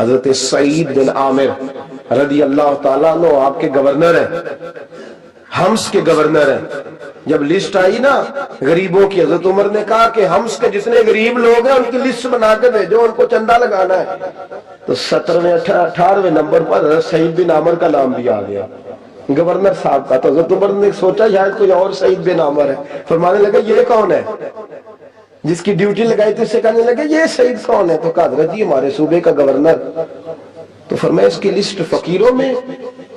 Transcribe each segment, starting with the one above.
حضرت سعید بن عامر رضی اللہ تعالیٰ عنہ آپ کے گورنر ہیں، حمص کے گورنر ہیں۔ جب لسٹ آئی نا غریبوں کی، حضرت عمر نے کہا کہ حمص کے جتنے غریب لوگ ہیں ان کی لسٹ بنا کے بھیجو، ان کو چندہ لگانا ہے۔ تو 17ویں 18ویں نمبر پر حضرت سعید بن عامر کا نام بھی آ گیا، گورنر صاحب کا۔ تو حضرت عمر نے سوچا شاید کوئی اور سعید بن عامر ہے، فرمانے لگے یہ کون ہے؟ جس کی ڈیوٹی لگائی تھی اس سے کہنے لگے یہ سعید کون ہے؟ تو کہا حضرت جی ہمارے صوبے کا گورنر۔ تو فرمایا اس کی لسٹ فقیروں میں؟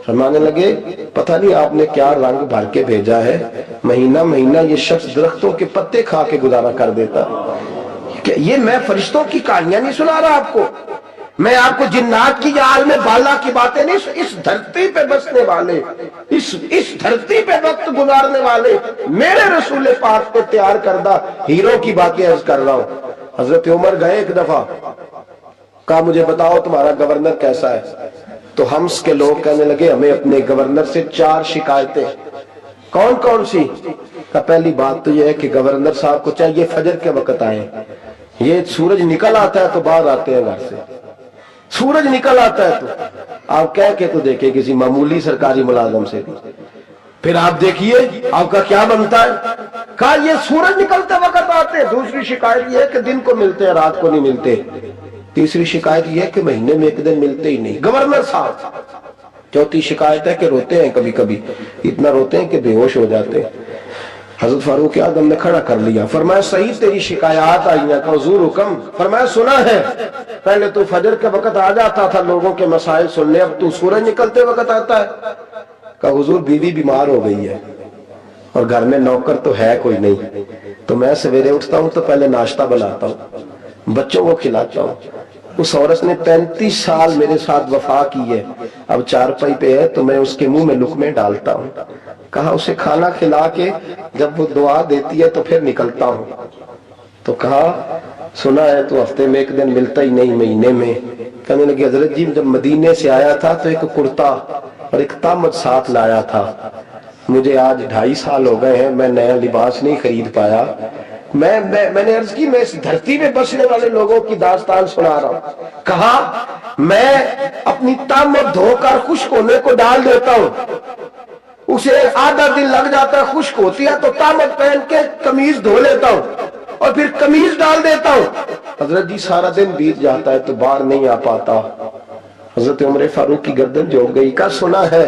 فرمانے لگے پتہ نہیں آپ نے کیا رنگ بھر کے بھیجا ہے، مہینہ مہینہ یہ شخص درختوں کے پتے کھا کے گزارا کر دیتا۔ یہ میں فرشتوں کی کہانیاں نہیں سنا رہا آپ کو، میں آپ کو جنات کی یا عالم بالا کی باتیں نہیں، اس دھرتی پہ بسنے والے، اس دھرتی پہ وقت گزارنے والے میرے رسول پاک کو تیار کردہ ہیرو کی باتیں عرض کر رہا ہوں۔ حضرت عمر گئے ایک دفعہ، کہا مجھے بتاؤ تمہارا گورنر کیسا ہے؟ تو حمص کے لوگ کہنے لگے ہمیں اپنے گورنر سے 4 شکایتیں۔ کون کون سی؟ کہ پہلی بات تو یہ ہے کہ گورنر صاحب کو چاہیے فجر کے وقت آئیں، یہ سورج نکل آتا ہے تو باہر آتے ہیں گھر سے، سورج نکل آتا ہے تو آپ کہہ کے تو دیکھیں کسی معمولی سرکاری ملازم سے، پھر آپ دیکھیے آپ کا کیا بنتا ہے۔ کہا یہ سورج نکلتے وقت آتے ہیں۔ دوسری شکایت یہ ہے کہ دن کو ملتے ہیں رات کو نہیں ملتے۔ تیسری شکایت یہ ہے کہ مہینے میں ایک دن ملتے ہی نہیں گورنر صاحب۔ چوتھی شکایت ہے کہ روتے ہیں، کبھی کبھی اتنا روتے ہیں کہ بے ہوش ہو جاتے ہیں۔ حضرت فاروق اعظم نے کھڑا کر لیا، فرمایا سعید تیری شکایات آئی ہیں، کہ حضور حکم۔ فرمایا سنا ہے، پہلے تو فجر کے وقت آ جاتا تھا لوگوں کے مسائل سننے، اب تو سورج نکلتے وقت آتا ہے۔ کہ حضور بیوی بیمار ہو گئی ہے اور گھر میں نوکر تو ہے کوئی نہیں، تو میں سویرے اٹھتا ہوں تو پہلے ناشتہ بناتا ہوں، بچوں کو کھلاتا ہوں۔ اس عورت نے 35 سال میرے ساتھ وفا کی ہے، اب چارپائی پہ ہے تو میں اس کے منہ میں لقمے ڈالتا ہوں۔ کہا اسے کھانا کھلا کے جب وہ دعا دیتی ہے تو پھر نکلتا ہوں۔ تو کہا سنا ہے تو ہفتے میں ایک دن ملتا ہی نہیں، مہینے میں۔ کہنے لگے حضرت جی جب مدینے سے آیا تھا تو ایک کرتا اور ایک تامت ساتھ لایا تھا، مجھے آج 2.5 سال ہو گئے ہیں، میں نیا لباس نہیں خرید پایا۔ میں نے عرض کی میں اس دھرتی میں بسنے والے لوگوں کی داستان سنا رہا ہوں۔ کہا میں اپنی تامت دھو کر خشک ہونے کو ڈال دیتا ہوں، اسے آدھا دن لگ جاتا ہے، خشک ہوتی ہے تو تامت پہن کے قمیض دھو لیتا ہوں اور پھر قمیض ڈال دیتا ہوں۔ حضرت جی سارا دن بیت جاتا ہے تو باہر نہیں آ پاتا۔ حضرت عمر فاروق کی گردن جھک گئی، کہا سنا ہے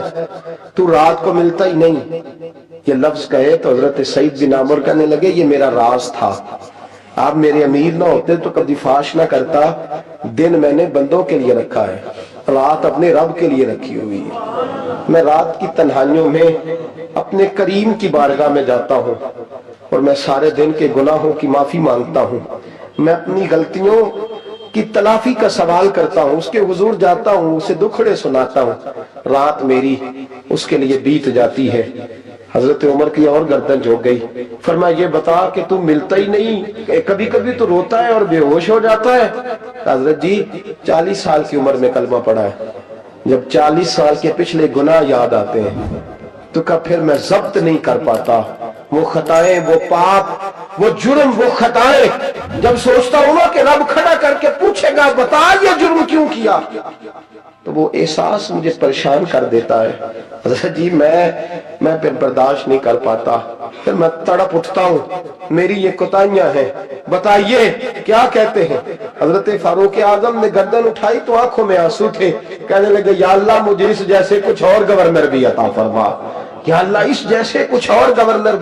تو رات کو ملتا ہی نہیں۔ یہ لفظ کہے تو حضرت سعید بن عامر کہنے لگے یہ میرا راز تھا، آپ میرے امیر نہ ہوتے تو کبھی فاش نہ کرتا، دن میں نے بندوں کے لیے رکھا ہے، رات اپنے رب کے لیے رکھی ہوئی ہے۔ میں رات کی تنہائیوں میں اپنے کریم کی بارگاہ میں جاتا ہوں اور میں سارے دن کے گناہوں کی معافی مانگتا ہوں، میں اپنی غلطیوں کی تلافی کا سوال کرتا ہوں، اس کے حضور جاتا ہوں، اسے دکھڑے سناتا ہوں، رات میری اس کے لیے بیت جاتی ہے۔ حضرت عمر کی اور گردن جھک گئی، فرمایا یہ بتا کہ تم ملتا ہی نہیں، کبھی کبھی تو روتا ہے اور بے ہوش ہو جاتا ہے۔ حضرت جی 40 سال کی عمر میں کلمہ پڑھا ہے، جب 40 سال کے پچھلے گناہ یاد آتے ہیں تو کب پھر میں ضبط نہیں کر پاتا، وہ خطائیں، وہ پاپ، وہ جرم، وہ خطائیں جب سوچتا ہوں کہ رب کھڑا کر کے پوچھے گا بتا یہ جرم کیوں کیا، تو وہ احساس مجھے پریشان کر دیتا ہے۔ حضرت جی میں پھر برداشت نہیں کر پاتا، پھر میں تڑپ اٹھتا ہوں، میری یہ کوتاہیاں ہیں، بتائیے کیا کہتے ہیں۔ حضرت فاروق اعظم نے گردن اٹھائی تو آنکھوں میں آنسو تھے، کہنے لگے یا اللہ مجھے اس جیسے کچھ اور گورنر بھی عطا فرما، یا اللہ اس جیسے کچھ اور گورنر